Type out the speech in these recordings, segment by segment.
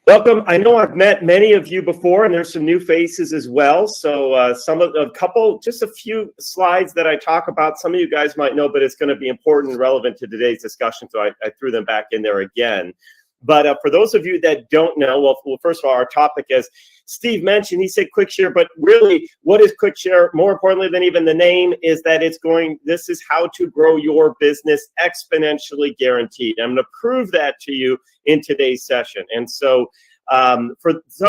Welcome. I know I've met many of you before, and there's some new faces as well. So just a few slides that I talk about. Some of you guys might know, but it's going to be important and relevant to today's discussion. So I threw them back in there again. But for those of you that don't know, well, first of all, our topic, as Steve mentioned, he said Quickshare, but really, what is Quickshare? More importantly than even the name is that this is how to grow your business exponentially guaranteed. I'm going to prove that to you in today's session. And so for some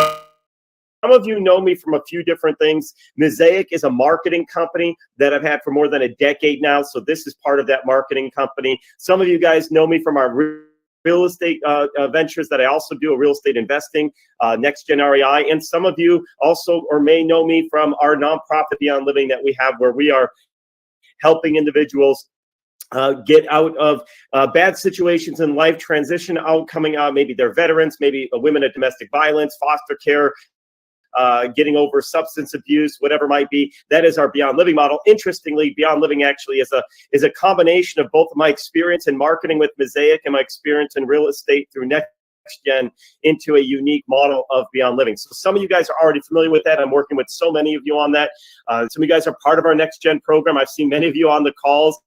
of you know me from a few different things. Mosaic is a marketing company that I've had for more than a decade now. So this is part of that marketing company. Some of you guys know me from our real estate ventures that I also do, a real estate investing, Next Gen REI. And some of you also or may know me from our nonprofit Beyond Living that we have, where we are helping individuals get out of bad situations in life, transition out, coming out, maybe they're veterans, maybe women at domestic violence, foster care, getting over substance abuse, whatever it might be. That is our Beyond Living model. Interestingly, Beyond Living actually is a combination of both my experience in marketing with Mosaic and my experience in real estate through Next Gen into a unique model of Beyond Living. So some of you guys are already familiar with that. I'm working with so many of you on that. Some of you guys are part of our Next Gen program. I've seen many of you on the calls.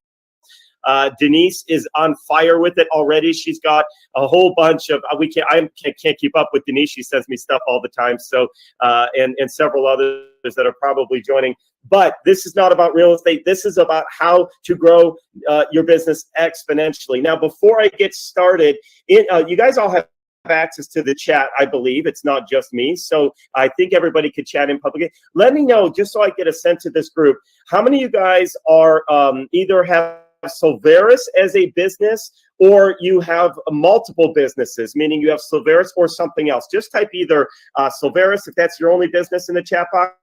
Denise is on fire with it already. She's got a whole bunch of, I can't keep up with Denise. She sends me stuff all the time. So, and several others that are probably joining. But this is not about real estate. This is about how to grow your business exponentially. Now, before I get started, you guys all have access to the chat, I believe. It's not just me. So I think everybody could chat in public. Let me know, just so I get a sense of this group, how many of you guys are either have Silveris as a business, or you have multiple businesses, meaning you have Silveris or something else. Just type either Silveris if that's your only business in the chat box,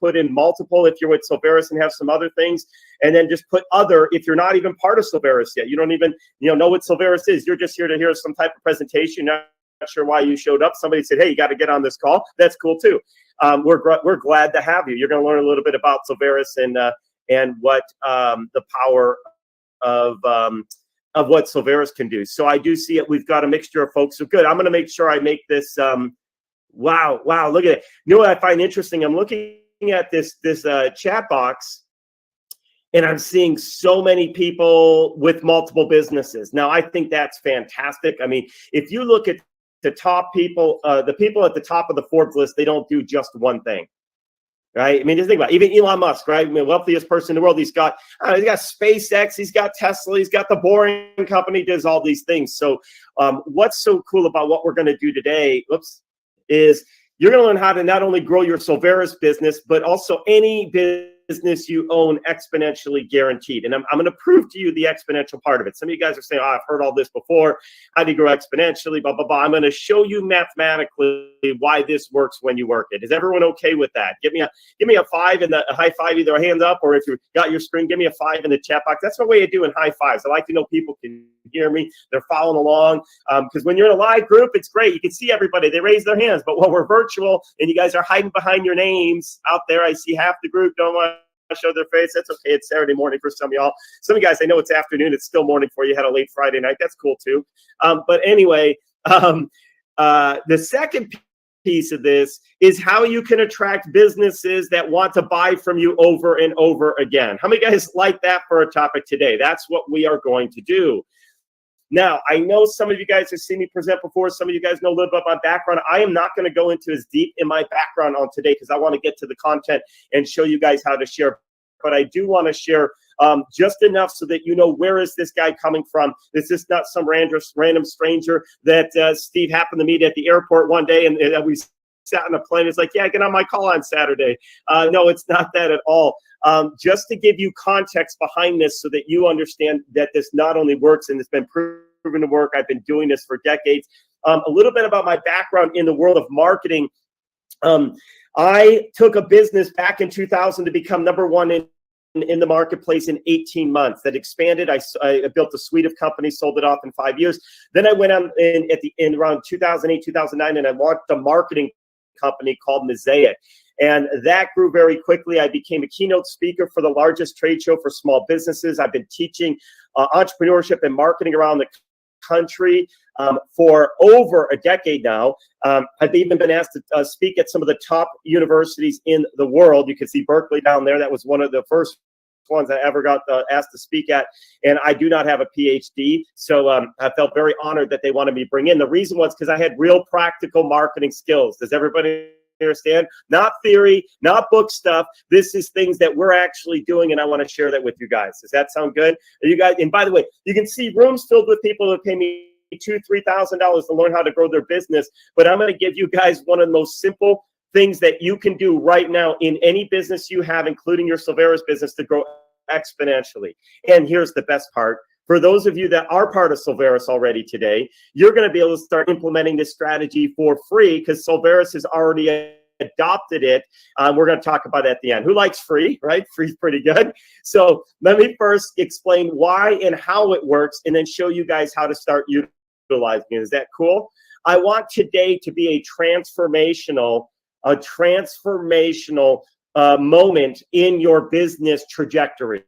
put in multiple if you're with Silveris and have some other things, and then just put other if you're not even part of Silveris yet. You don't even know what Silveris is. You're just here to hear some type of presentation. Not sure why you showed up. Somebody said, hey, you got to get on this call. That's cool too. We're glad to have you. You're going to learn a little bit about Silveris and what the power of what Silveris can do. So I do see it. We've got a mixture of folks. So good. I'm going to make sure I make this. Wow. Look at it. You know what I find interesting? I'm looking at this chat box, and I'm seeing so many people with multiple businesses. Now, I think that's fantastic. I mean, if you look at the top people, the people at the top of the Forbes list, they don't do just one thing. Right? I mean, just think about it. Even Elon Musk, right? I mean, wealthiest person in the world. He's got SpaceX, he's got Tesla, he's got the Boring Company, does all these things. So what's so cool about what we're going to do today, is you're going to learn how to not only grow your Silveris business, but also any business you own exponentially guaranteed. And I'm going to prove to you the exponential part of it. Some of you guys are saying, oh, I've heard all this before. How do you grow exponentially? Blah, blah, blah. I'm going to show you mathematically why this works when you work it. Is everyone okay with that? Give me a 5 in the high five, either a hands up, or if you got your screen, give me a 5 in the chat box. That's my way of doing high fives. I like to know people can hear me. They're following along. Because when you're in a live group, it's great. You can see everybody. They raise their hands. But when we're virtual and you guys are hiding behind your names out there, I see half the group don't want to show their face. That's okay. It's Saturday morning for some of y'all. Some of you guys, I know it's afternoon. It's still morning for you. Had a late Friday night. That's cool too. But anyway, the second piece of this is how you can attract businesses that want to buy from you over and over again. How many guys like that for a topic today? That's what we are going to do. Now, I know some of you guys have seen me present before. Some of you guys know a little bit about my background. I am not going to go into as deep in my background on today because I want to get to the content and show you guys how to share. But I do want to share just enough so that you know, where is this guy coming from? This is not some random stranger that Steve happened to meet at the airport one day and we sat on a plane. It's like, yeah, get on my call on Saturday. No, it's not that at all. Just to give you context behind this so that you understand that this not only works and it's been proven to work. I've been doing this for decades. A little bit about my background in the world of marketing. I took a business back in 2000 to become number one in the marketplace in 18 months. That expanded. I built a suite of companies, sold it off in 5 years. Then I went on in around 2008, 2009, and I launched a marketing company called Mosaic. And that grew very quickly. I became a keynote speaker for the largest trade show for small businesses. I've been teaching entrepreneurship and marketing around the country for over a decade now. I've even been asked to speak at some of the top universities in the world. You can see Berkeley down there. That was one of the first ones I ever got asked to speak at, and I do not have a PhD, so I felt very honored that they wanted me to bring in. The reason was because I had real practical marketing skills. Does everybody understand? Not theory, not book stuff. This is things that we're actually doing, and I want to share that with you guys. Does that sound good? You guys, and by the way, you can see rooms filled with people who pay me $2,000-$3,000 to learn how to grow their business, but I'm going to give you guys one of the most simple things that you can do right now in any business you have, including your Silveris business, to grow exponentially. And here's the best part. For those of you that are part of Silveris already today, you're going to be able to start implementing this strategy for free because Silveris has already adopted it. We're going to talk about it at the end. Who likes free, right? Free's pretty good. So let me first explain why and how it works and then show you guys how to start utilizing it. Is that cool? I want today to be a transformational moment in your business trajectory.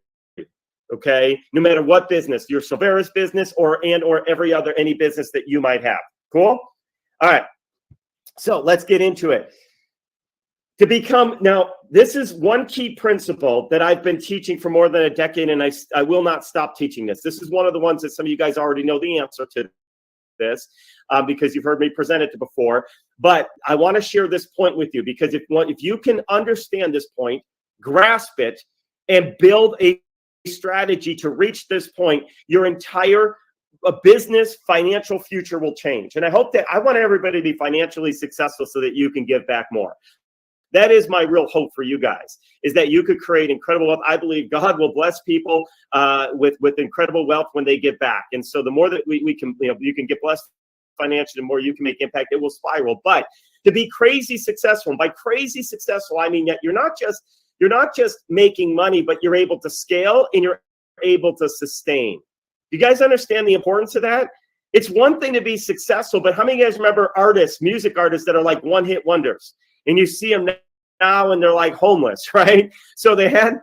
Okay, no matter what business, your Silveris business or any business that you might have. Cool. All right. So let's get into it. Now, this is one key principle that I've been teaching for more than a decade, and I will not stop teaching this. This is one of the ones that some of you guys already know the answer to this because you've heard me present it before. But I want to share this point with you because if you can understand this point, grasp it, and build a strategy to reach this point, your entire business financial future will change. And I want everybody to be financially successful so that you can give back more. That is my real hope for you guys, is that you could create incredible wealth. I believe God will bless people with incredible wealth when they give back. And so the more that we can, you can get blessed financially, the more you can make impact, it will spiral. But to be crazy successful, and by crazy successful, I mean that you're not just making money, but you're able to scale and you're able to sustain. You guys understand the importance of that? It's one thing to be successful, but how many of you guys remember music artists that are like one-hit wonders? And you see them now and they're like homeless, right? So they had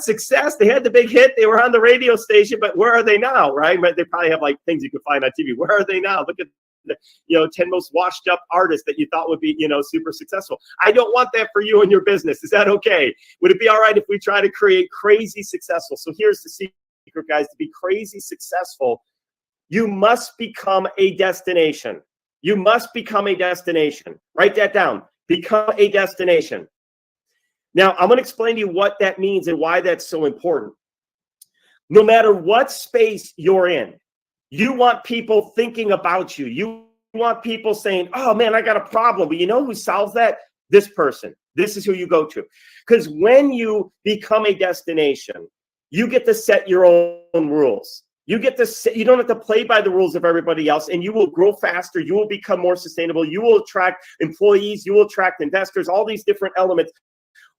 success, they had the big hit, they were on the radio station, but where are they now, right? They probably have like things you can find on TV. Where are they now? Look at the 10 most washed up artists that you thought would be super successful. I don't want that for you and your business. Is that okay? Would it be all right if we try to create crazy successful? So here's the secret, guys. To be crazy successful, you must become a destination. You must become a destination. Write that down. Become a destination. Now, I'm going to explain to you what that means and why that's so important. No matter what space you're in, you want people thinking about you. You want people saying, oh, man, I got a problem. But you know who solves that? This person. This is who you go to. Because when you become a destination, you get to set your own rules. You don't have to play by the rules of everybody else, and you will grow faster. You will become more sustainable. You will attract employees. You will attract investors, all these different elements.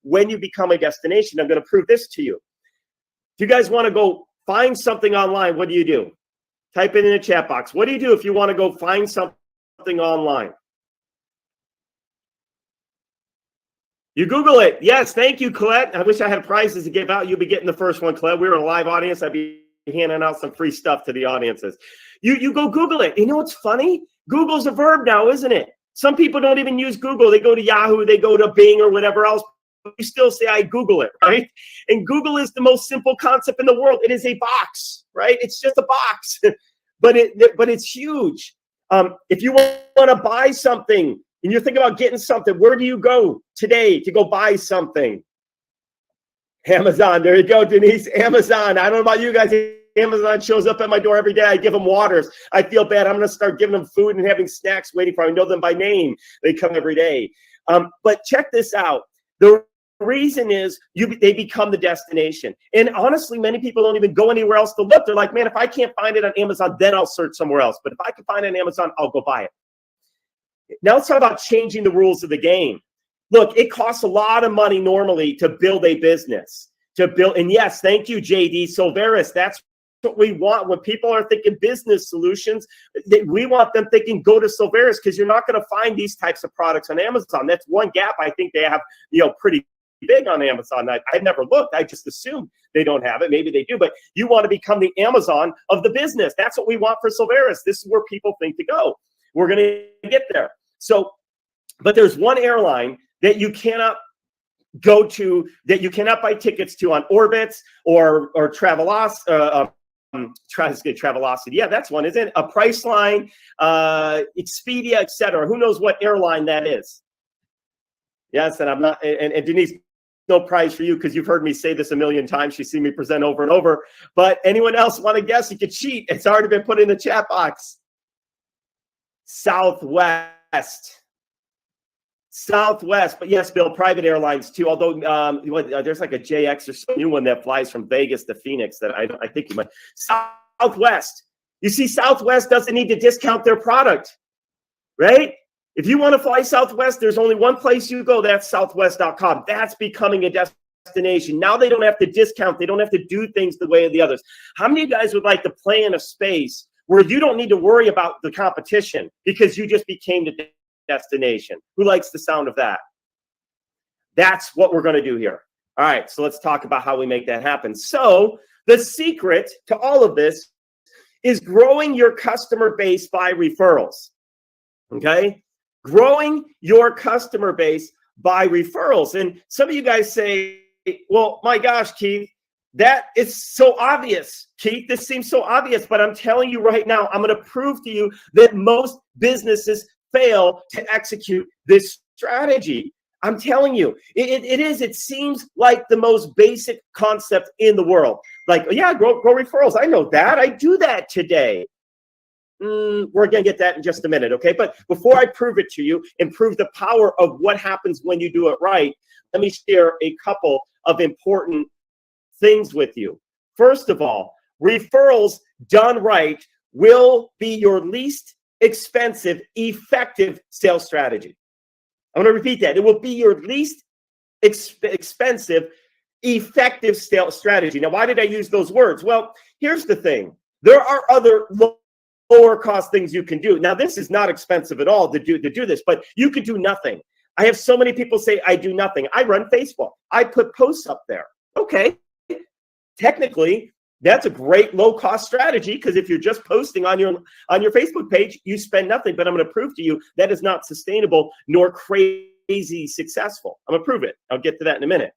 When you become a destination, I'm going to prove this to you. If you guys want to go find something online, what do? Type it in the chat box. What do you do if you want to go find something online? You Google it. Yes, thank you, Colette. I wish I had prizes to give out. You'll be getting the first one, Colette. We were a live audience. I'd be handing out some free stuff to the audiences. You go Google it. You know what's funny? Google's a verb now, isn't it? Some people don't even use Google. They go to Yahoo, they go to Bing or whatever else. You still say, I Google it, right? And Google is the most simple concept in the world. It is a box, right? It's just a box, but it's huge. If you want to buy something and you're thinking about getting something, where do you go today to go buy something? Amazon. There you go, Denise. Amazon. I don't know about you guys. Amazon shows up at my door every day. I give them waters. I feel bad. I'm going to start giving them food and having snacks waiting for them. I know them by name. They come every day. But check this out. The reason is they become the destination. And honestly, many people don't even go anywhere else to look. They're like, man, if I can't find it on Amazon, then I'll search somewhere else. But if I can find it on Amazon, I'll go buy it. Now let's talk about changing the rules of the game. Look, it costs a lot of money normally to build a business. And yes, thank you, JD. Silveris, that's what we want. When people are thinking business solutions, we want them thinking go to Silveris because you're not going to find these types of products on Amazon. That's one gap I think they have, pretty big on Amazon. I've never looked. I just assumed they don't have it. Maybe they do, but you want to become the Amazon of the business. That's what we want for Silveris. This is where people think to go. We're going to get there. So, but there's one airline that you cannot go to, that you cannot buy tickets to on Orbitz or Travelocity. Yeah, that's one, isn't it? A Priceline, Expedia, etc. Who knows what airline that is? Yes, and I'm not, and Denise, no prize for you because you've heard me say this a million times. She's seen me present over and over. But anyone else want to guess? You could cheat. It's already been put in the chat box. Southwest. But yes, Bill, private airlines too. Although there's like a JX or some new one that flies from Vegas to Phoenix that I think you might. Southwest. You see, Southwest doesn't need to discount their product, right? If you want to fly Southwest, there's only one place you go. That's southwest.com. That's becoming a destination. Now they don't have to discount. They don't have to do things the way of the others. How many of you guys would like to play in a space where you don't need to worry about the competition because you just became the destination? Who likes the sound of that? That's what we're going to do here. All right, so let's talk about how we make that happen. So the secret to all of this is growing your customer base by referrals. Okay? Growing your customer base by referrals. And some of you guys say, well, my gosh, Keith, that is so obvious. Keith, this seems so obvious, but I'm telling you right now, I'm going to prove to you that most businesses fail to execute this strategy. I'm telling you, it seems like the most basic concept in the world. Like, yeah, grow referrals. I know that. I do that today. We're going to get that in just a minute, okay? But before I prove it to you and prove the power of what happens when you do it right, let me share a couple of important things with you. First of all, referrals done right will be your least expensive, effective sales strategy. I'm going to repeat that. It will be your least expensive, effective sales strategy. Now, why did I use those words? Well, here's the thing. There are other lower cost things you can do. Now, this is not expensive at all to do this, but you could do nothing. I have so many people say, I do nothing. I run Facebook. I put posts up there. Okay. Technically, that's a great low-cost strategy because if you're just posting on your Facebook page, you spend nothing. But I'm going to prove to you that is not sustainable nor crazy successful. I'm going to prove it. I'll get to that in a minute.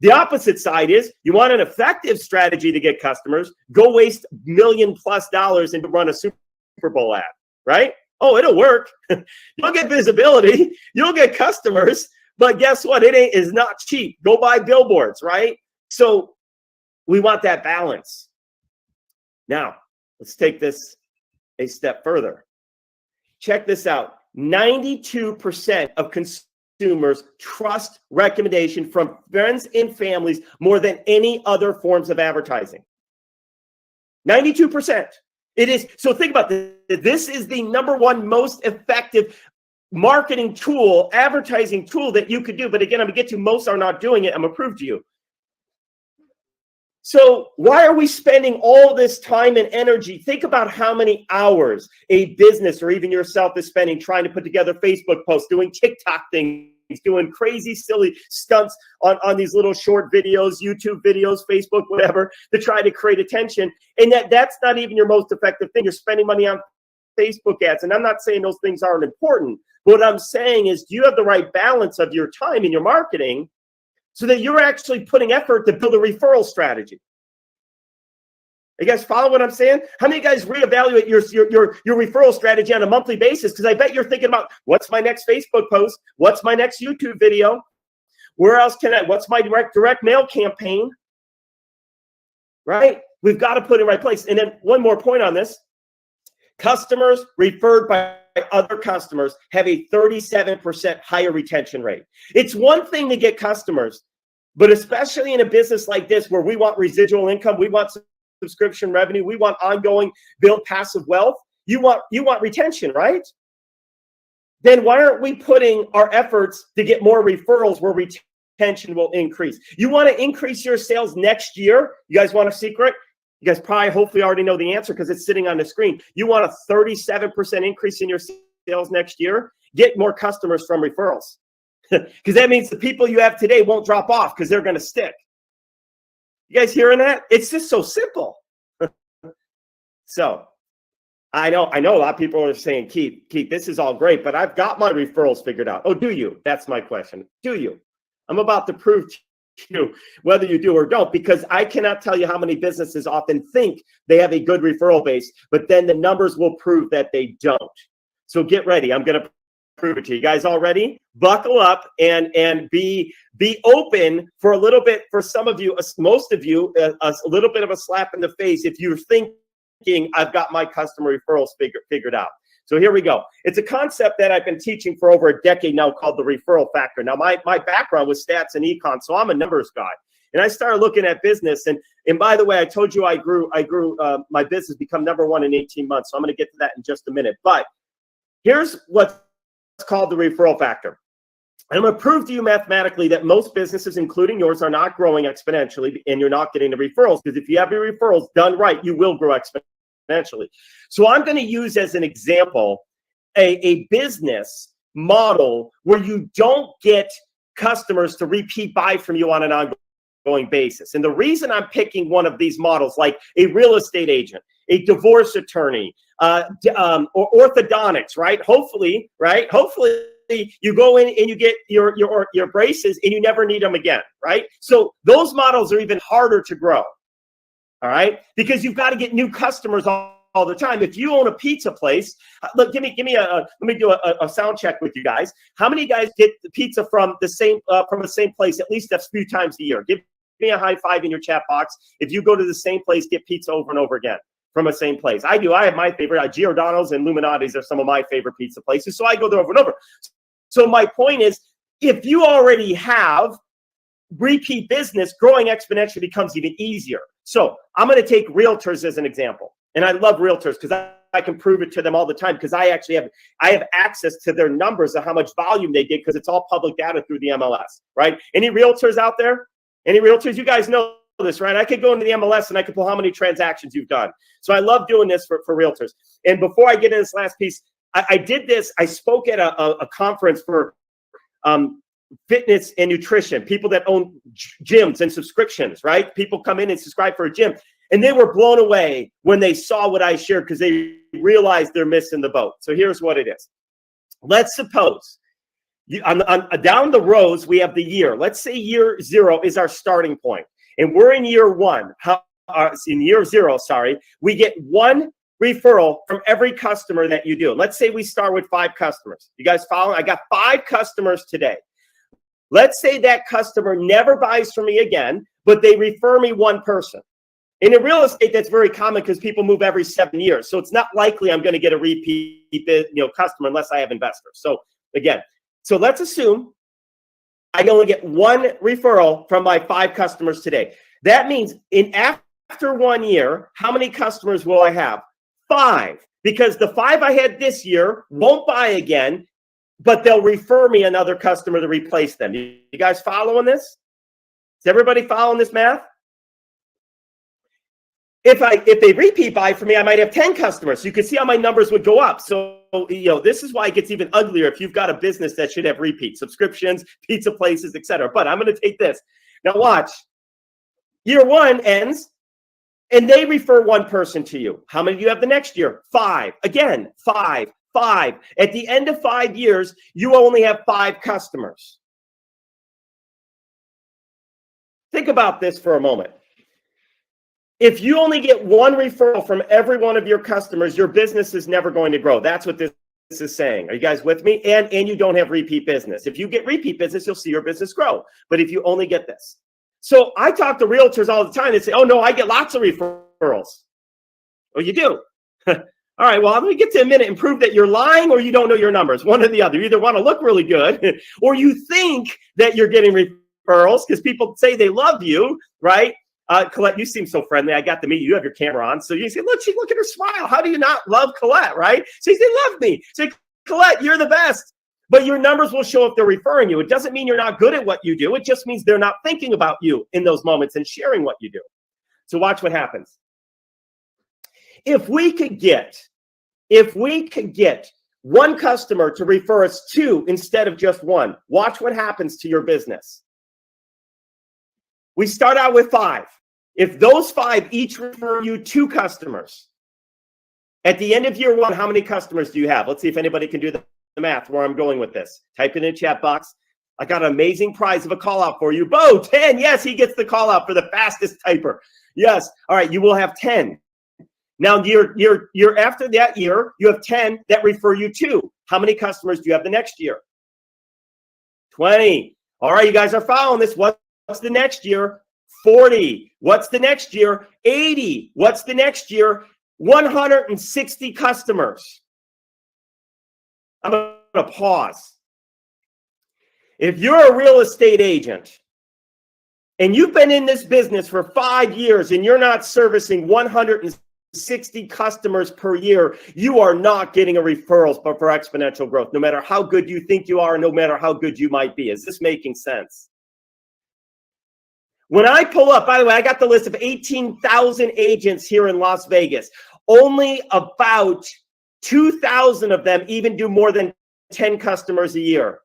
The opposite side is you want an effective strategy to get customers. Go waste $1 million+ and run a Super Bowl ad, right? Oh, it'll work. You'll get visibility. You'll get customers. But guess what? It's not cheap. Go buy billboards, right? So we want that balance. Now, let's take this a step further. Check this out. 92% of consumers trust recommendation from friends and families more than any other forms of advertising. 92%. It is. So think about this. This is the number one most effective marketing tool, advertising tool that you could do. But again, I'm going to get to most are not doing it. I'm going to prove to you. So why are we spending all this time and energy? Think about how many hours a business or even yourself is spending trying to put together Facebook posts, doing TikTok things, doing crazy, silly stunts on these little short videos, YouTube videos, Facebook, whatever, to try to create attention. And that's not even your most effective thing. You're spending money on Facebook ads. And I'm not saying those things aren't important. What I'm saying is, do you have the right balance of your time in your marketing so that you're actually putting effort to build a referral strategy? You guys follow what I'm saying? How many of you guys reevaluate your referral strategy on a monthly basis? Because I bet you're thinking about, what's my next Facebook post? What's my next YouTube video? Where else what's my direct mail campaign? Right? We've got to put it in the right place. And then one more point on this. Customers referred by other customers have a 37% higher retention rate. It's one thing to get customers, but especially in a business like this where we want residual income, we want subscription revenue, we want ongoing build passive wealth, you want retention, right? Then why aren't we putting our efforts to get more referrals where retention will increase? You want to increase your sales next year? You guys want a secret? You guys probably hopefully already know the answer because it's sitting on the screen. You want a 37% increase in your sales next year? Get more customers from referrals. Because that means the people you have today won't drop off because they're going to stick. You guys hearing that? It's just so simple. So I know a lot of people are saying, Keith, this is all great, but I've got my referrals figured out. Oh, do you? That's my question. Do you? I'm about to prove to you whether you do or don't, because I cannot tell you how many businesses often think they have a good referral base, but then the numbers will prove that they don't. So get ready. I'm going to prove it to you. You guys all ready? Buckle up and be open for a little bit. For some of you, most of you, a little bit of a slap in the face if you're thinking, I've got my customer referrals figured out. So here we go. It's a concept that I've been teaching for over a decade now called the referral factor. Now, my background was stats and econ, so I'm a numbers guy. And I started looking at business. And by the way, I told you I grew my business, become #1 in 18 months. So I'm going to get to that in just a minute. But here's what's called the referral factor. I'm going to prove to you mathematically that most businesses, including yours, are not growing exponentially, and you're not getting the referrals, because if you have your referrals done right, you will grow exponentially. So I'm going to use as an example a business model where you don't get customers to repeat buy from you on an ongoing basis. And the reason I'm picking one of these models, like a real estate agent, a divorce attorney, or orthodontics, right? Hopefully, you go in and you get your braces and you never need them again, right? So those models are even harder to grow, all right? Because you've got to get new customers all the time. If you own a pizza place, look, let me do a sound check with you guys. How many guys get the pizza from the same place at least a few times a year? Give me a high five in your chat box if you go to the same place, get pizza over and over again. From the same place. I do. I have my favorite. Giordano's and Illuminati's are some of my favorite pizza places. So I go there over and over. So my point is, if you already have repeat business, growing exponentially becomes even easier. So I'm going to take realtors as an example. And I love realtors because I can prove it to them all the time, because I actually have access to their numbers of how much volume they did, because it's all public data through the MLS, right? Any realtors out there? Any realtors? You guys know this, right? I could go into the MLS and I could pull how many transactions you've done. So I love doing this for realtors. And before I get into this last piece, I did this. I spoke at a conference for fitness and nutrition, people that own gyms and subscriptions, right? People come in and subscribe for a gym. And they were blown away when they saw what I shared, because they realized they're missing the boat. So here's what it is. Let's suppose down the rows, we have the year. Let's say year 0 is our starting point. And we're in year 1. In year 0, we get 1 referral from every customer that you do. Let's say we start with 5 customers. You guys follow? I got 5 customers today. Let's say that customer never buys from me again, but they refer me 1 person. And in real estate, that's very common because people move every 7 years. So it's not likely I'm going to get a repeat customer unless I have investors. So again, let's assume I only get 1 referral from my 5 customers today. That means after 1 year, how many customers will I have? 5. Because the 5 I had this year won't buy again, but they'll refer me another customer to replace them. You guys following this? Is everybody following this math? If they repeat buy for me, I might have 10 customers. So you can see how my numbers would go up. So, this is why it gets even uglier if you've got a business that should have repeat subscriptions, pizza places, etc. But I'm going to take this. Now watch. Year 1 ends and they refer 1 person to you. How many do you have the next year? 5. Again, 5. At the end of 5 years, you only have 5 customers. Think about this for a moment. If you only get 1 referral from every one of your customers, your business is never going to grow. That's what this is saying. Are you guys with me? And you don't have repeat business. If you get repeat business, you'll see your business grow. But if you only get this. So I talk to realtors all the time. They say, oh, no, I get lots of referrals. Oh, you do? All right, well, I'm going to get to a minute and prove that you're lying or you don't know your numbers. One or the other. You either want to look really good or you think that you're getting referrals because people say they love you, right? Colette, you seem so friendly. I got to meet you. You have your camera on. So you say, look at her smile. How do you not love Colette, right? So you say, love me. Say, Colette, you're the best. But your numbers will show if they're referring you. It doesn't mean you're not good at what you do. It just means they're not thinking about you in those moments and sharing what you do. So watch what happens. If we could get 1 customer to refer us 2 instead of just 1, watch what happens to your business. We start out with 5. If those 5 each refer you 2 customers, at the end of year 1, how many customers do you have? Let's see if anybody can do the math where I'm going with this. Type it in the chat box. I got an amazing prize of a call out for you. Bo, 10. Yes, he gets the call out for the fastest typer. Yes. All right, you will have 10. Now, year after that year, you have 10 that refer you 2. How many customers do you have the next year? 20. All right, you guys are following this. What's the next year? 40. What's the next year? 80. What's the next year? 160 customers. I'm going to pause. If you're a real estate agent and you've been in this business for 5 years and you're not servicing 160 customers per year, you are not getting a referrals but for exponential growth, no matter how good you think you are, no matter how good you might be. Is this making sense? When I pull up, by the way, I got the list of 18,000 agents here in Las Vegas. Only about 2,000 of them even do more than 10 customers a year.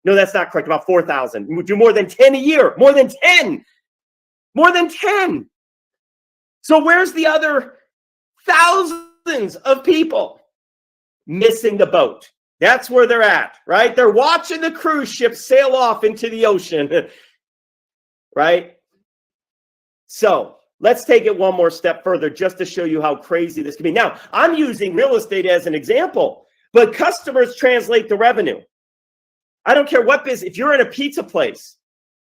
No, that's not correct. About 4,000. We do more than 10 a year. More than 10. More than 10. So where's the other thousands of people? Missing the boat. That's where they're at, right? They're watching the cruise ship sail off into the ocean, right? So let's take it one more step further just to show you how crazy this can be. Now, I'm using real estate as an example, but customers translate the revenue. I don't care what business. If you're in a pizza place,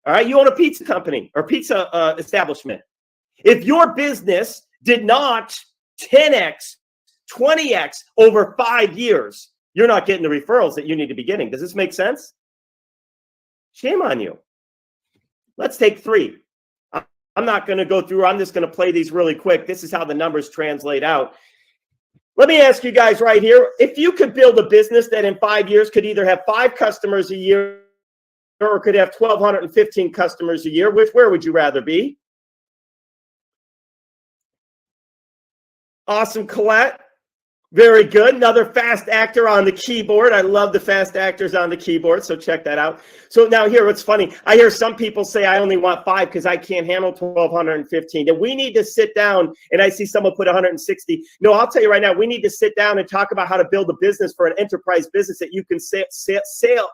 all right, you own a pizza company or pizza establishment. If your business did not 10x, 20x over 5 years, you're not getting the referrals that you need to be getting. Does this make sense? Shame on you. Let's take 3. I'm not going to go through. I'm just going to play these really quick. This is how the numbers translate out. Let me ask you guys right here, if you could build a business that in 5 years could either have 5 customers a year or could have 1,215 customers a year, where would you rather be? Awesome, Colette. Very good. Another fast actor on the keyboard. I love the fast actors on the keyboard, so check that out. So now here, what's funny, I hear some people say I only want 5 because I can't handle 1,215. And we need to sit down, and I see someone put 160. No, I'll tell you right now, we need to sit down and talk about how to build a business for an enterprise business that you can sell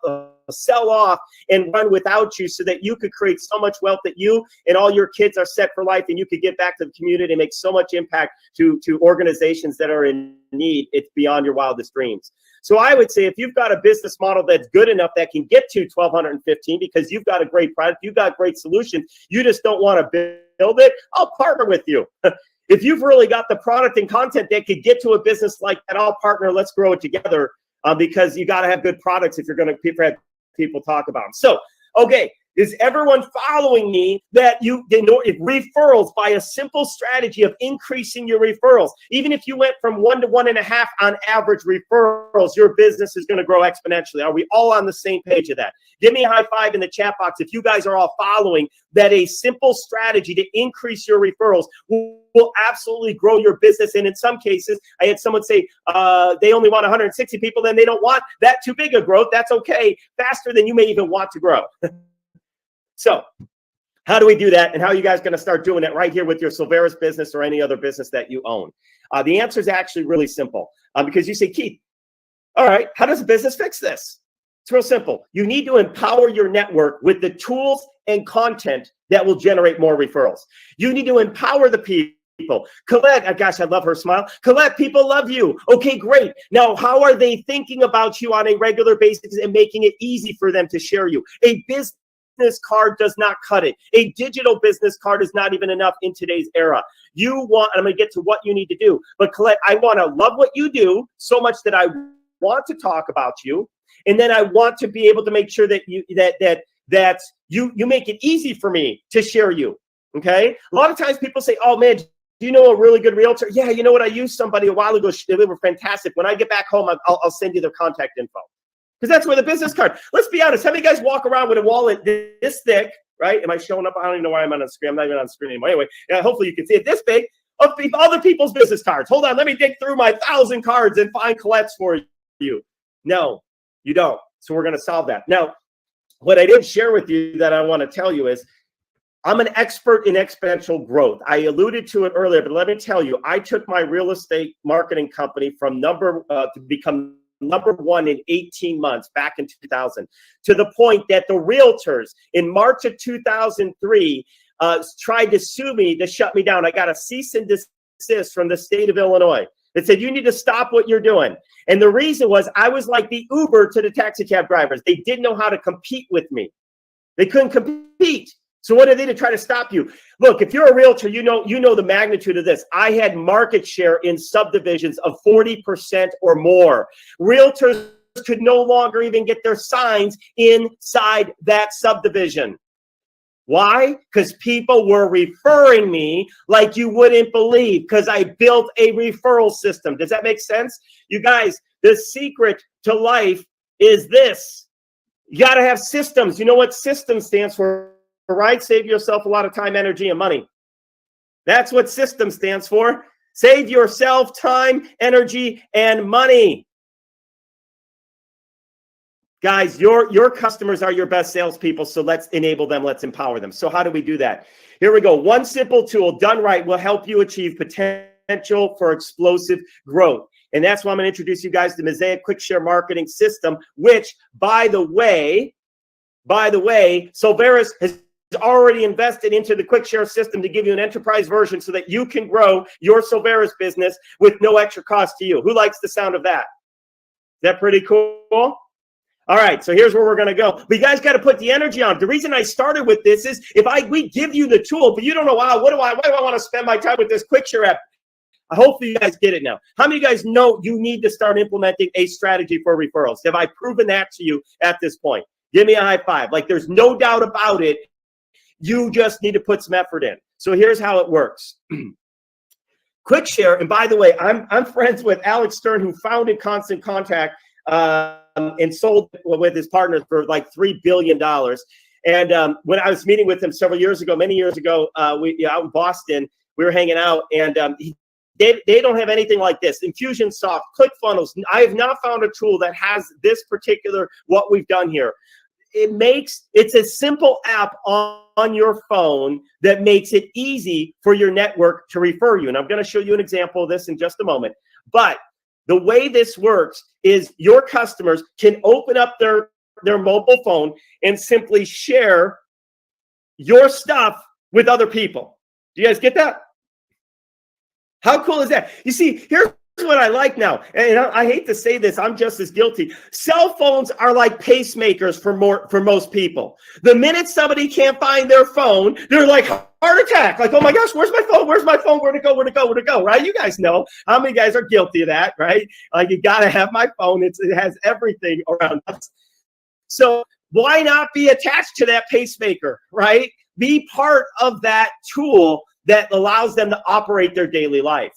off and run without you so that you could create so much wealth that you and all your kids are set for life and you could get back to the community and make so much impact to organizations that are in need. It's beyond your wildest dreams. So I would say if you've got a business model that's good enough that can get to 1,215 because you've got a great product, you've got a great solution, you just don't want to build it, I'll partner with you. If you've really got the product and content that could get to a business like that, I'll partner. Let's grow it together because you got to have good products if you're going to have people talk about them. So, okay. Is everyone following me that referrals by a simple strategy of increasing your referrals? Even if you went from 1 to 1.5 on average referrals, your business is going to grow exponentially. Are we all on the same page of that? Give me a high five in the chat box if you guys are all following that a simple strategy to increase your referrals will absolutely grow your business. And in some cases, I had someone say they only want 160 people, then they don't want that too big a growth. That's okay. Faster than you may even want to grow. So how do we do that? And how are you guys going to start doing it right here with your Silveris business or any other business that you own? The answer is actually really simple because you say, Keith, all right, how does a business fix this? It's real simple. You need to empower your network with the tools and content that will generate more referrals. You need to empower the people. Colette, gosh, I love her smile. Colette, people love you. Okay, great. Now, how are they thinking about you on a regular basis and making it easy for them to share you? A business card does not cut it. A digital business card is not even enough in today's era. I'm going to get to what you need to do. But Colette, I want to love what you do so much that I want to talk about you. And then I want to be able to make sure that you make it easy for me to share you. Okay. A lot of times people say, oh man, do you know a really good realtor? Yeah. You know what? I used somebody a while ago. They were fantastic. When I get back home, I'll send you their contact info. Because that's where the business card. Let's be honest. How many guys walk around with a wallet this thick, right? Am I showing up? I don't even know why I'm on the screen. I'm not even on the screen anymore. Anyway, hopefully you can see it this big of other people's business cards. Hold on. Let me dig through my 1,000 cards and find Colette's for you. No, you don't. So we're going to solve that. Now, what I didn't share with you that I want to tell you is I'm an expert in exponential growth. I alluded to it earlier, but let me tell you, I took my real estate marketing company from to become number one in 18 months back in 2000, to the point that the realtors in March of 2003 tried to sue me to shut me down. I got a cease and desist from the state of Illinois that said, you need to stop what you're doing. And the reason was I was like the Uber to the taxi cab drivers. They didn't know how to compete with me. They couldn't compete. So what did they do to try to stop you? Look, if you're a realtor, you know the magnitude of this. I had market share in subdivisions of 40% or more. Realtors could no longer even get their signs inside that subdivision. Why? Because people were referring me like you wouldn't believe, because I built a referral system. Does that make sense? You guys, the secret to life is this. You got to have systems. You know what system stands for, right? Save yourself a lot of time, energy, and money. That's what system stands for. Save yourself time, energy, and money. Guys, your customers are your best salespeople, so let's enable them. Let's empower them. So how do we do that? Here we go. One simple tool done right will help you achieve potential for explosive growth. And that's why I'm going to introduce you guys to Mosaic Quickshare Marketing System, which, by the way, Solveris has already invested into the Quickshare system to give you an enterprise version so that you can grow your Solveris business with no extra cost to you. Who likes the sound of that? Is that pretty cool? All right, so here's where we're going to go. But you guys got to put the energy on. The reason I started with this is we give you the tool, but you don't know, wow, why do I want to spend my time with this Quickshare app? Hopefully you guys get it now. How many of you guys know you need to start implementing a strategy for referrals? Have I proven that to you at this point? Give me a high five. Like, there's no doubt about it. You just need to put some effort in. So here's how it works. Quickshare, and by the way, I'm friends with Alex Stern, who founded Constant Contact and sold with his partners for like $3 billion. And when I was meeting with him many years ago, out in Boston, we were hanging out, and they don't have anything like this. Infusionsoft, ClickFunnels. I have not found a tool that has this particular, what we've done here. It's a simple app on your phone that makes it easy for your network to refer you. And I'm going to show you an example of this in just a moment. But the way this works is your customers can open up their mobile phone and simply share your stuff with other people. Do you guys get that? How cool is that? You see, here's what I like now. And I hate to say this, I'm just as guilty. Cell phones are like pacemakers for most people. The minute somebody can't find their phone, they're like, heart attack. Like, oh my gosh, where's my phone? Where's my phone? Where'd it go? Right? You guys know how many guys are guilty of that, right? Like, you got to have my phone. It has everything around us. So why not be attached to that pacemaker, right? Be part of that tool that allows them to operate their daily life.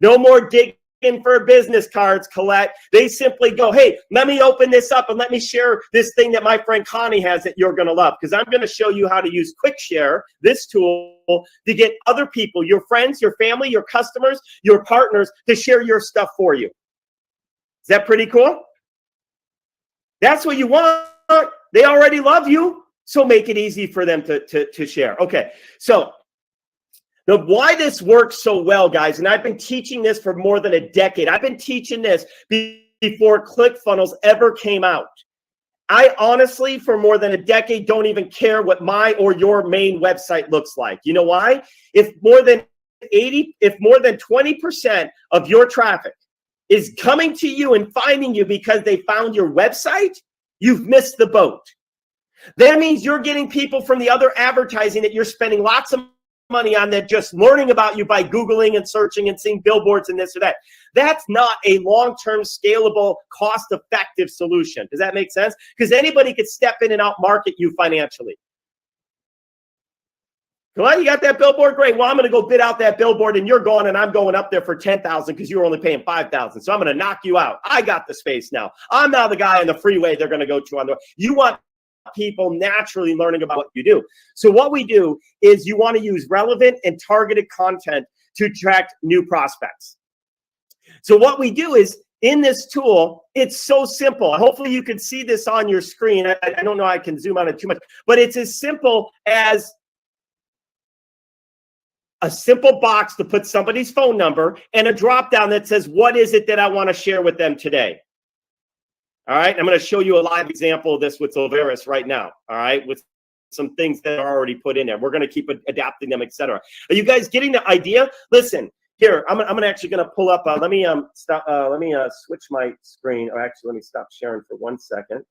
No more digging for business cards, Colette. They simply go, hey, let me open this up and let me share this thing that my friend Connie has that you're going to love. Because I'm going to show you how to use Quickshare, this tool, to get other people, your friends, your family, your customers, your partners, to share your stuff for you. Is that pretty cool? That's what you want. They already love you. So make it easy for them to share. Okay, so why this works so well, guys, and I've been teaching this for more than a decade. I've been teaching this before ClickFunnels ever came out. I honestly, for more than a decade, don't even care what my or your main website looks like. You know why? If more than 20% of your traffic is coming to you and finding you because they found your website, you've missed the boat. That means you're getting people from the other advertising that you're spending lots of money on, that just learning about you by Googling and searching and seeing billboards and this or that. That's not a long-term, scalable, cost-effective solution. Does that make sense? Because anybody could step in and out-market you financially. Well, you got that billboard? Great. Well, I'm going to go bid out that billboard, and you're going, and I'm going up there for $10,000 because you're only paying $5,000. So I'm going to knock you out. I got the space now. I'm now the guy on the freeway they're going to go to on the. You want people naturally learning about what you do. So what we do is you want to use relevant and targeted content to attract new prospects. So what we do is, in this tool, it's so simple. Hopefully you can see this on your screen. I don't know, I can zoom on it too much, but it's as simple as a simple box to put somebody's phone number and a drop down that says, what is it that I want to share with them today? All right. I'm going to show you a live example of this with Silveris right now. All right. With some things that are already put in there. We're going to keep adapting them, etc. Are you guys getting the idea? Listen, here, I'm actually going to pull up. Let me switch my screen. Or actually, let me stop sharing for 1 second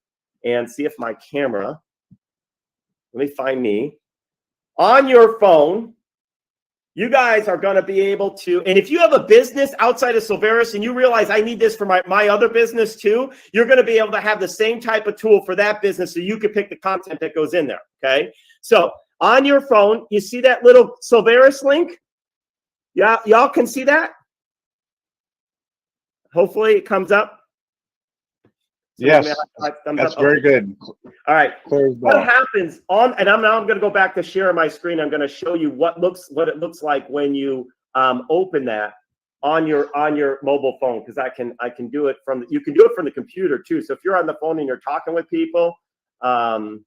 and see if my camera, let me find me. On your phone, you guys are going to be able to, and if you have a business outside of Silveris and you realize I need this for my other business too, you're going to be able to have the same type of tool for that business so you can pick the content that goes in there, okay? So on your phone, you see that little Silveris link? Yeah, y'all can see that? Hopefully it comes up. So yes, that's very good. All right. What happens on, and I'm going to go back to share my screen. I'm going to show you what it looks like when you open that on your mobile phone, because I can do it from you can do it from the computer too. So if you're on the phone and you're talking with people, you're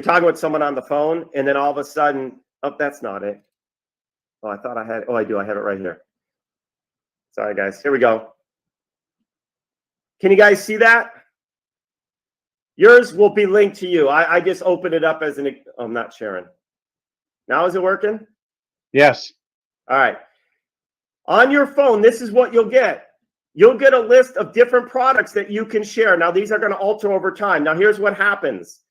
talking with someone on the phone, and then all of a sudden, oh, that's not it. Oh, I thought I had. Oh, I do. I have it right here. Sorry, guys. Here we go. Can you guys see that? Yours will be linked to you. I just opened it up as an, I'm not sharing. Now is it working? Yes. All right. On your phone, this is what you'll get. You'll get a list of different products that you can share. Now, these are going to alter over time. Now, here's what happens.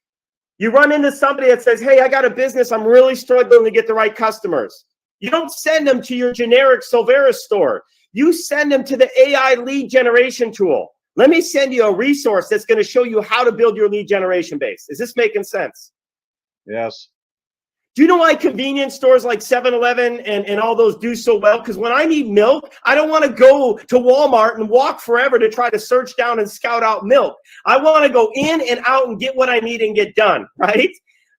You run into somebody that says, hey, I got a business. I'm really struggling to get the right customers. You don't send them to your generic Silveris store. You send them to the AI lead generation tool. Let me send you a resource that's going to show you how to build your lead generation base. Is this making sense? Yes. Do you know why convenience stores like 7-Eleven and all those do so well? Because when I need milk, I don't want to go to Walmart and walk forever to try to search down and scout out milk. I want to go in and out and get what I need and get done, right?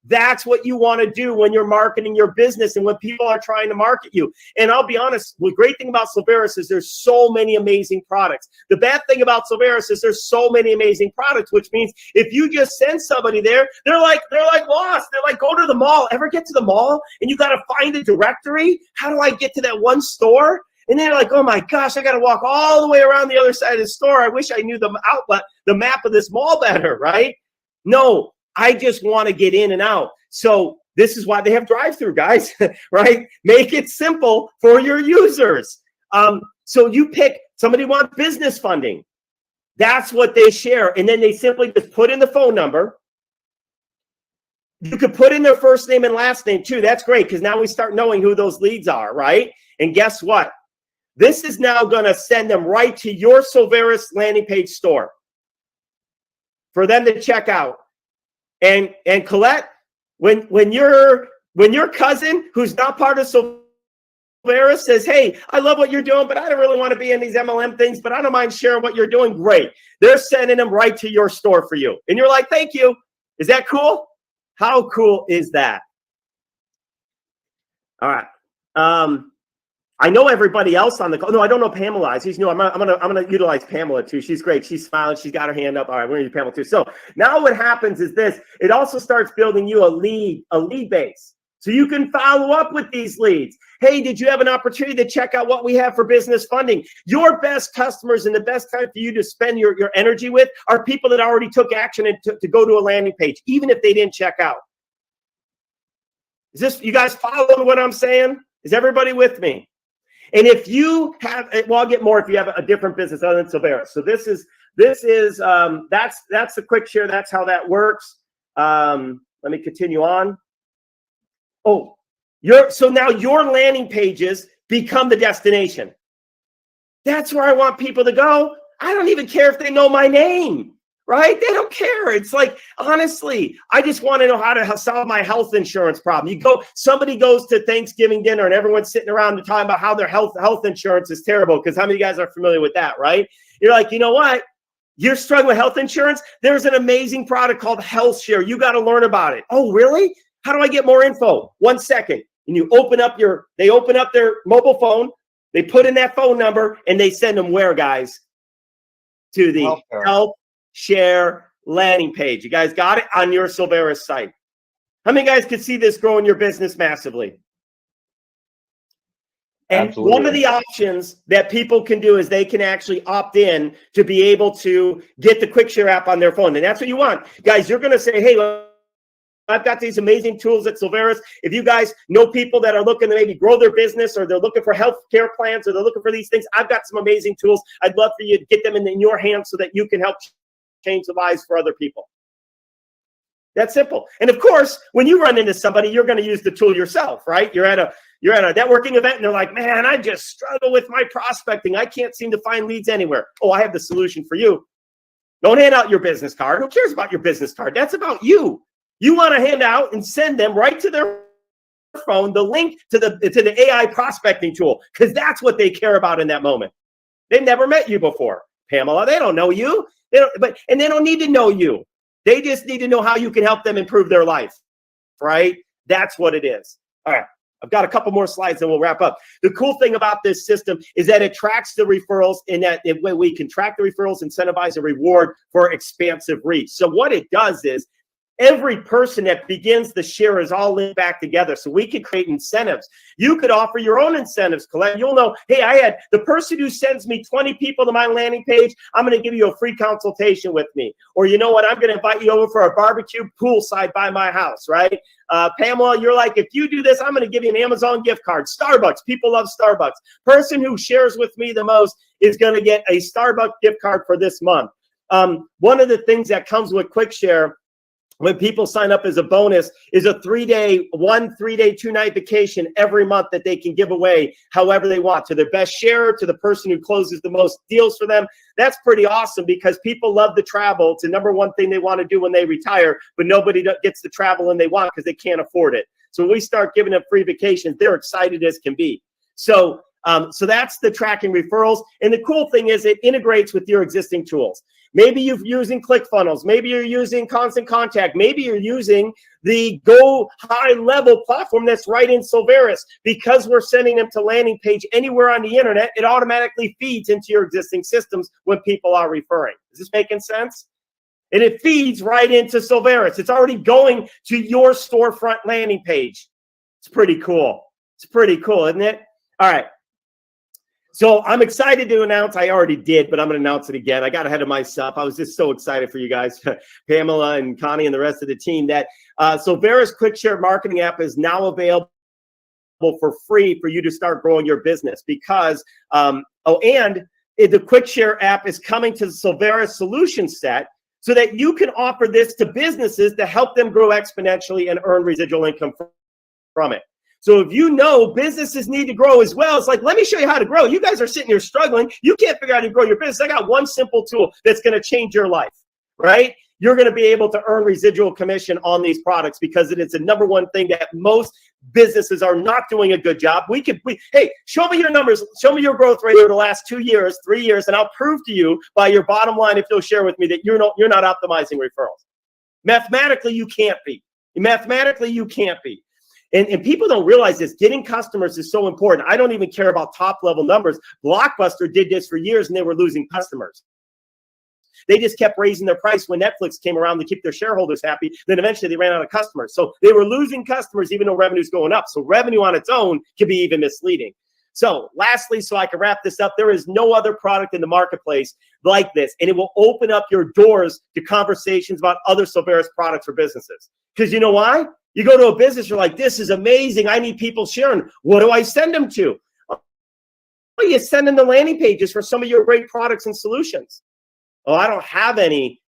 That's what you want to do when you're marketing your business and when people are trying to market you. And I'll be honest, the great thing about Silveris is there's so many amazing products. The bad thing about Silveris is there's so many amazing products, which means if you just send somebody there, they're like lost. They're like, go to the mall. Ever get to the mall and you got to find a directory? How do I get to that one store? And they're like, oh my gosh, I got to walk all the way around the other side of the store. I wish I knew the map of this mall better, right? No. I just want to get in and out. So this is why they have drive-through, guys, right? Make it simple for your users. So you pick, somebody wants business funding. That's what they share. And then they simply just put in the phone number. You could put in their first name and last name too. That's great because now we start knowing who those leads are, right? And guess what? This is now going to send them right to your Silveris landing page store for them to check out. And Colette, when your cousin who's not part of Silveris says, hey, I love what you're doing, but I don't really want to be in these MLM things, but I don't mind sharing what you're doing. Great. They're sending them right to your store for you. And you're like, thank you. Is that cool? How cool is that? All right. I know everybody else on the call. No, I don't know Pamela. She's new. I'm gonna utilize Pamela too. She's great. She's smiling. She's got her hand up. All right, we're gonna use Pamela too. So now what happens is this. It also starts building you a lead base. So you can follow up with these leads. Hey, did you have an opportunity to check out what we have for business funding? Your best customers and the best time for you to spend your energy with are people that already took action and to go to a landing page, even if they didn't check out. Is this, you guys following what I'm saying? Is everybody with me? And if you have, well, I'll get more if you have a different business other than Silveris. So that's the Quickshare. That's how that works. Let me continue on. Oh, so now your landing pages become the destination. That's where I want people to go. I don't even care if they know my name, right? They don't care. It's like, honestly, I just want to know how to solve my health insurance problem. Somebody goes to Thanksgiving dinner and everyone's sitting around and talking about how their health insurance is terrible, because how many of you guys are familiar with that, right? You're like, you know what? You're struggling with health insurance? There's an amazing product called HealthShare. You got to learn about it. Oh, really? How do I get more info? 1 second. And you they open up their mobile phone, they put in that phone number, and they send them where, guys? To the HealthShare landing page. You guys got it on your Silveris site. How many guys could see this growing your business massively? And Absolutely. one of the options that people can do is they can actually opt in to be able to get the Quickshare app on their phone. And that's what you want. Guys, you're going to say, hey, I've got these amazing tools at Silveris. If you guys know people that are looking to maybe grow their business, or they're looking for health care plans, or they're looking for these things, I've got some amazing tools. I'd love for you to get them in your hands so that you can help change the lives for other people. That's simple. And of course, when you run into somebody, you're going to use the tool yourself, right? You're at a networking event and they're like, man, I just struggle with my prospecting. I can't seem to find leads anywhere. Oh, I have the solution for you. Don't hand out your business card. Who cares about your business card? That's about you. You want to hand out and send them right to their phone the link to the AI prospecting tool, because that's what they care about in that moment. They've never met you before, Pamela. They don't know you. They don't need to know you. They just need to know how you can help them improve their life, right? That's what it is. All right. I've got a couple more slides and we'll wrap up. The cool thing about this system is that it tracks the referrals, in that we can track the referrals, incentivize, and reward for expansive reach. So what it does is every person that begins the share is all linked back together. So we can create incentives. You could offer your own incentives, Colette. You'll know, hey, I had the person who sends me 20 people to my landing page, I'm going to give you a free consultation with me. Or you know what, I'm going to invite you over for a barbecue poolside by my house, right? Pamela, you're like, if you do this, I'm going to give you an Amazon gift card. Starbucks, people love Starbucks. Person who shares with me the most is going to get a Starbucks gift card for this month. One of the things that comes with Quickshare, when people sign up as a bonus, is a 3-day, 2-night vacation every month that they can give away however they want, to their best sharer, to the person who closes the most deals for them. That's pretty awesome, because people love the travel. It's the number one thing they want to do when they retire, but nobody gets the travel and they want because they can't afford it. So when we start giving them free vacations, they're excited as can be. So that's the tracking referrals. And the cool thing is it integrates with your existing tools. Maybe you're using ClickFunnels. Maybe you're using Constant Contact. Maybe you're using the Go High Level platform that's right in Silveris. Because we're sending them to landing page anywhere on the internet, it automatically feeds into your existing systems when people are referring. Is this making sense? And it feeds right into Silveris. It's already going to your storefront landing page. It's pretty cool. It's pretty cool, isn't it? All right. So I'm excited to announce, I already did, but I'm going to announce it again. I got ahead of myself. I was just so excited for you guys, Pamela and Connie and the rest of the team, that Silveris Quickshare marketing app is now available for free for you to start growing your business, because, and the Quickshare app is coming to the Silveris solution set so that you can offer this to businesses to help them grow exponentially and earn residual income from it. So if you know businesses need to grow as well, it's like, let me show you how to grow. You guys are sitting here struggling. You can't figure out how to grow your business. I got one simple tool that's going to change your life, right? You're going to be able to earn residual commission on these products, because it is the number one thing that most businesses are not doing a good job. Hey, show me your numbers. Show me your growth rate over the last 2 years, 3 years, and I'll prove to you by your bottom line, if you'll share with me, that you're not optimizing referrals. Mathematically, you can't be. Mathematically, you can't be. And people don't realize this. Getting customers is so important. I don't even care about top-level numbers. Blockbuster did this for years, and they were losing customers. They just kept raising their price when Netflix came around to keep their shareholders happy. Then eventually they ran out of customers. So they were losing customers even though revenue's going up. So revenue on its own can be even misleading. So lastly, so I can wrap this up, there is no other product in the marketplace like this. And it will open up your doors to conversations about other Silveris products for businesses. Because you know why? You go to a business, you're like, this is amazing. I need people sharing. What do I send them to? Oh, you send them the landing pages for some of your great products and solutions. Oh, I don't have any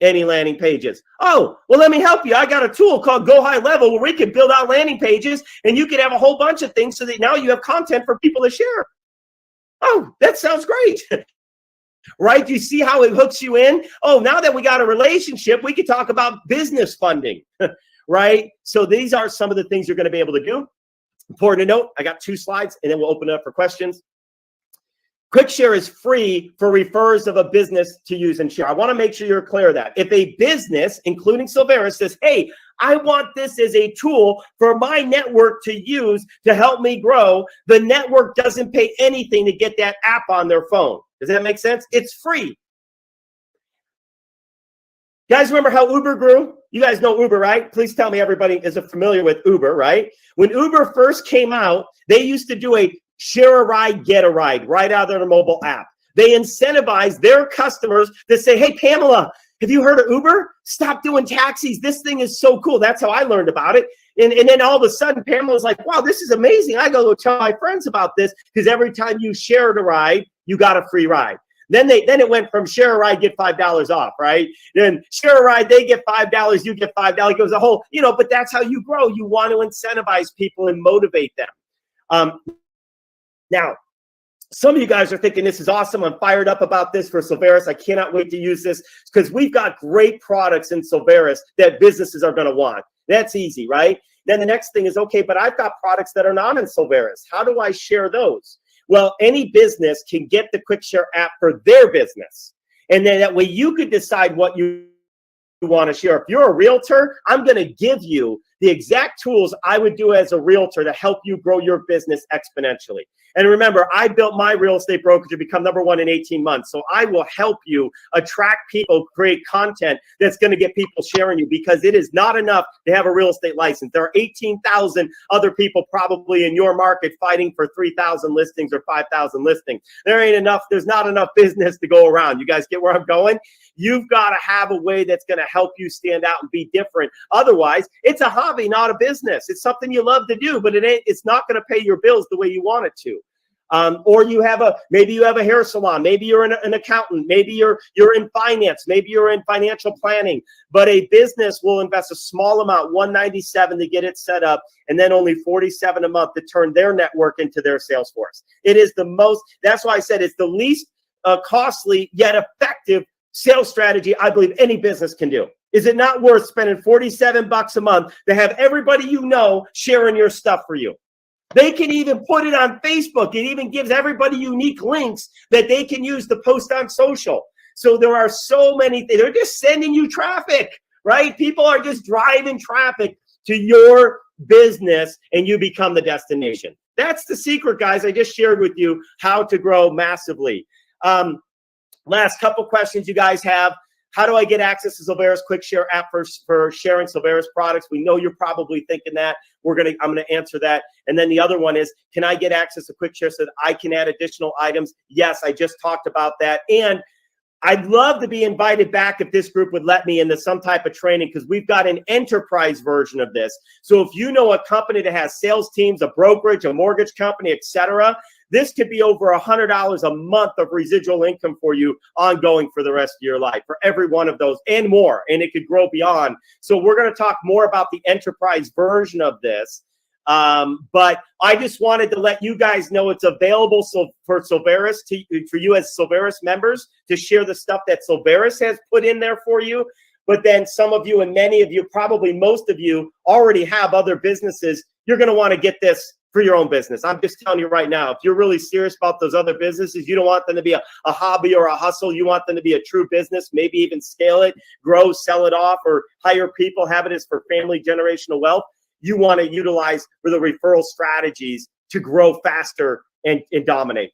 landing pages. Oh, well, let me help you. I got a tool called Go High Level where we can build out landing pages, and you can have a whole bunch of things so that now you have content for people to share. Oh, that sounds great. Right? You see how it hooks you in? Oh, now that we got a relationship, we can talk about business funding. Right? So these are some of the things you're going to be able to do. Important to note, I got 2 slides, and then we'll open it up for questions. Quickshare is free for referrers of a business to use and share. I want to make sure you're clear of that. If a business, including Silveris, says, hey, I want this as a tool for my network to use to help me grow, the network doesn't pay anything to get that app on their phone. Does that make sense? It's free. Guys, remember how Uber grew? You guys know Uber, right? Please tell me everybody is familiar with Uber, right? When Uber first came out, they used to do a share a ride, get a ride right out of their mobile app. They incentivized their customers to say, hey, Pamela, have you heard of Uber? Stop doing taxis. This thing is so cool. That's how I learned about it. And then all of a sudden, Pamela's like, wow, this is amazing. I go tell my friends about this because every time you shared a ride, you got a free ride. Then it went from share a ride, get $5 off, right? Then share a ride, they get $5, you get $5. It goes a whole, but that's how you grow. You want to incentivize people and motivate them. Now, some of you guys are thinking this is awesome. I'm fired up about this for Silveris. I cannot wait to use this because we've got great products in Silveris that businesses are going to want. That's easy, right? Then the next thing is, okay, but I've got products that are not in Silveris. How do I share those? Well, any business can get the Quickshare app for their business. And then that way you could decide what you want to share. If you're a realtor, I'm going to give you the exact tools I would do as a realtor to help you grow your business exponentially. And remember, I built my real estate brokerage to become #1 in 18 months. So I will help you attract people, create content that's going to get people sharing you, because it is not enough to have a real estate license. There are 18,000 other people probably in your market fighting for 3,000 listings or 5,000 listings. There ain't enough. There's not enough business to go around. You guys get where I'm going? You've got to have a way that's going to help you stand out and be different. Otherwise, it's a hobby, not a business. It's something you love to do, but it's not going to pay your bills the way you want it to. Or maybe you have a hair salon, maybe you're an accountant, maybe you're in finance, maybe you're in financial planning, but a business will invest a small amount, $197 to get it set up, and then only $47 a month to turn their network into their sales force. It is that's why I said it's the least costly yet effective sales strategy I believe any business can do. Is it not worth spending $47 a month to have everybody you know sharing your stuff for you? They can even put it on Facebook. It even gives everybody unique links that they can use to post on social. So there are so many things. They're just sending you traffic, right? People are just driving traffic to your business and you become the destination. That's the secret, guys. I just shared with you how to grow massively. Last couple questions you guys have. How do I get access to Silveris Quickshare app for sharing Silveris products? We know you're probably thinking that. I'm gonna answer that. And then the other one is, can I get access to Quickshare so that I can add additional items? Yes, I just talked about that. And I'd love to be invited back if this group would let me into some type of training, because we've got an enterprise version of this. So if you know a company that has sales teams, a brokerage, a mortgage company, etc., this could be over $100 a month of residual income for you ongoing for the rest of your life, for every one of those and more, and it could grow beyond. So we're going to talk more about the enterprise version of this. But I just wanted to let you guys know it's available for Silveris, for you as Silveris members, to share the stuff that Silveris has put in there for you. But then some of you and many of you, probably most of you, already have other businesses. You're going to want to get this for your own business. I'm just telling you right now, if you're really serious about those other businesses, you don't want them to be a hobby or a hustle. You want them to be a true business, maybe even scale it, grow, sell it off, or hire people, have it as for family generational wealth. You want to utilize for the referral strategies to grow faster and dominate.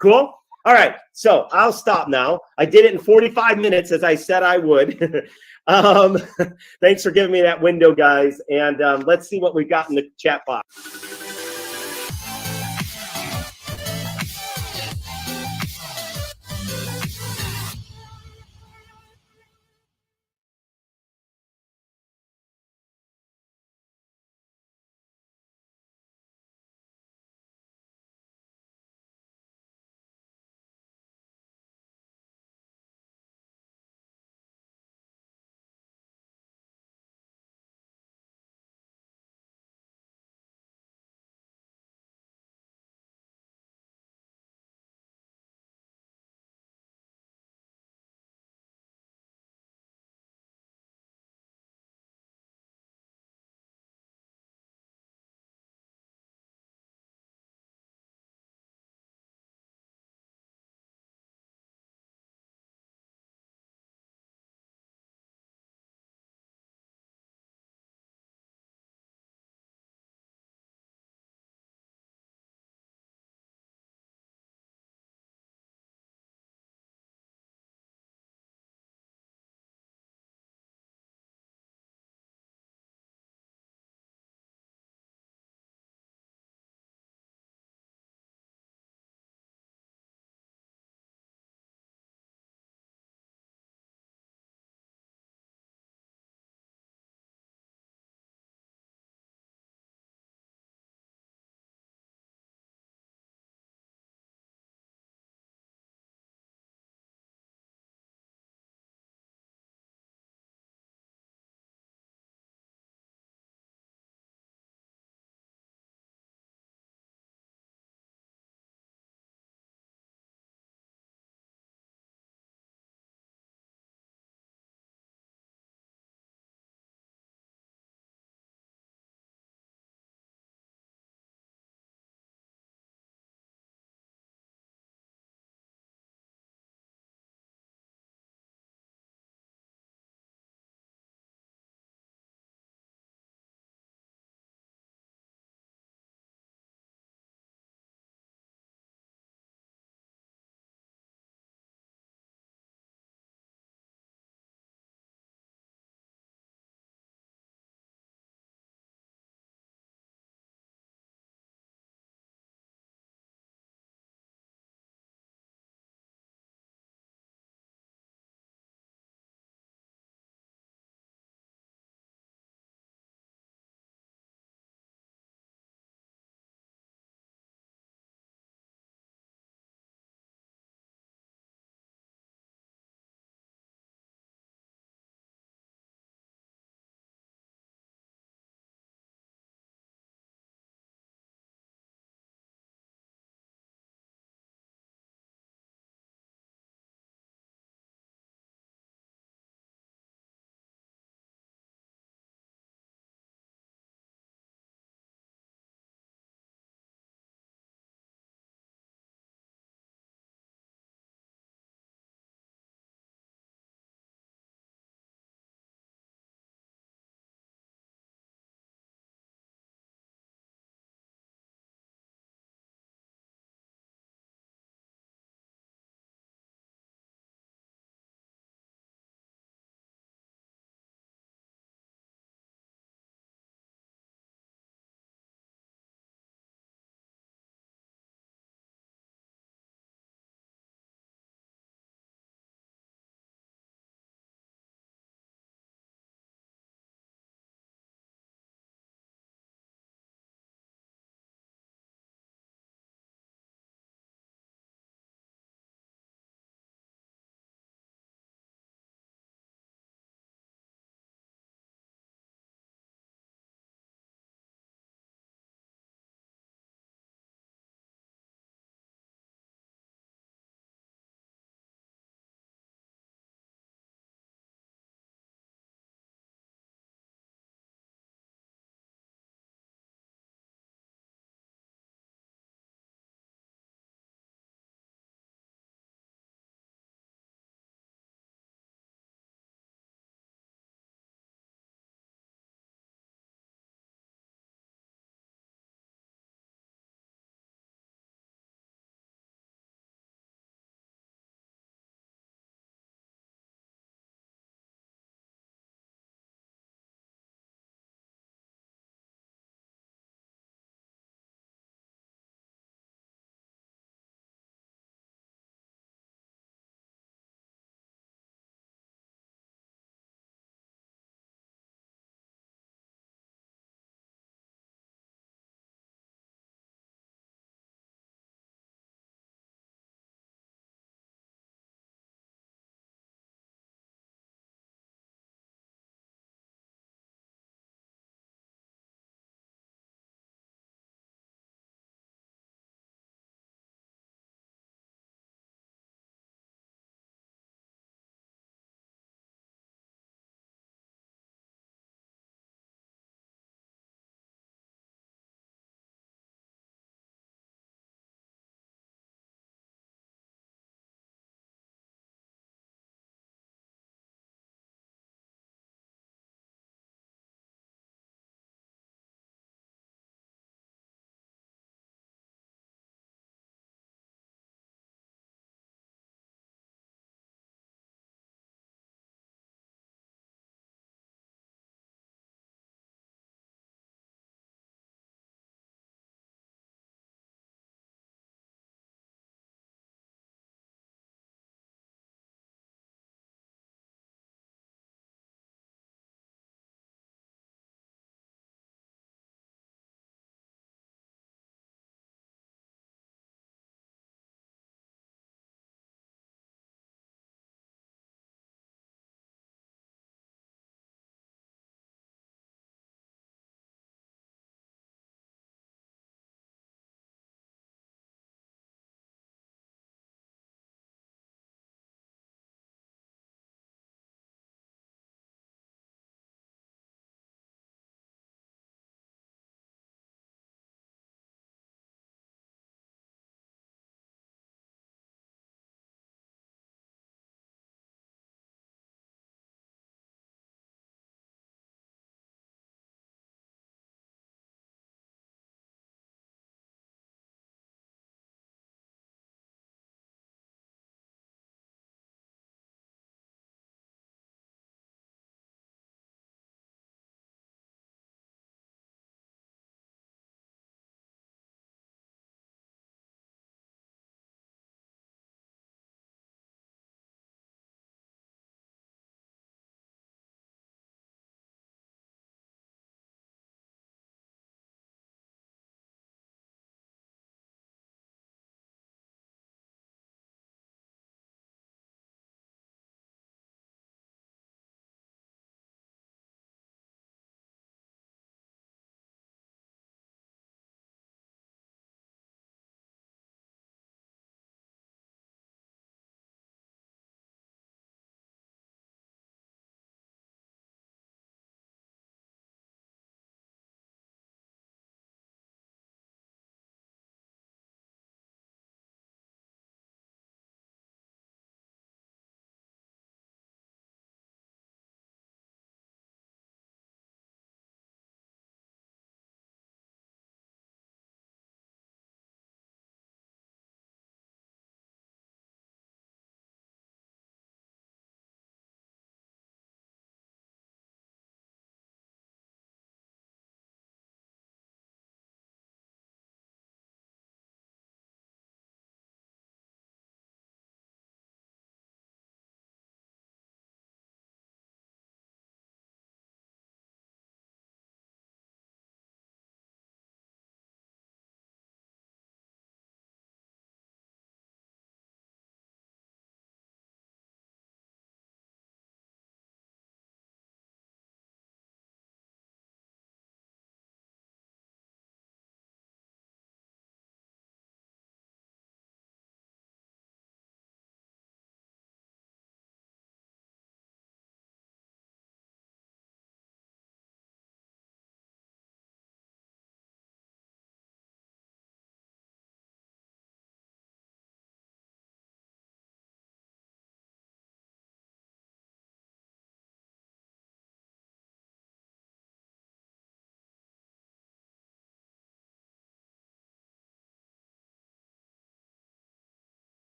Cool? All right, so I'll stop now. I did it in 45 minutes, as I said I would. Thanks for giving me that window, guys. And let's see what we got in the chat box.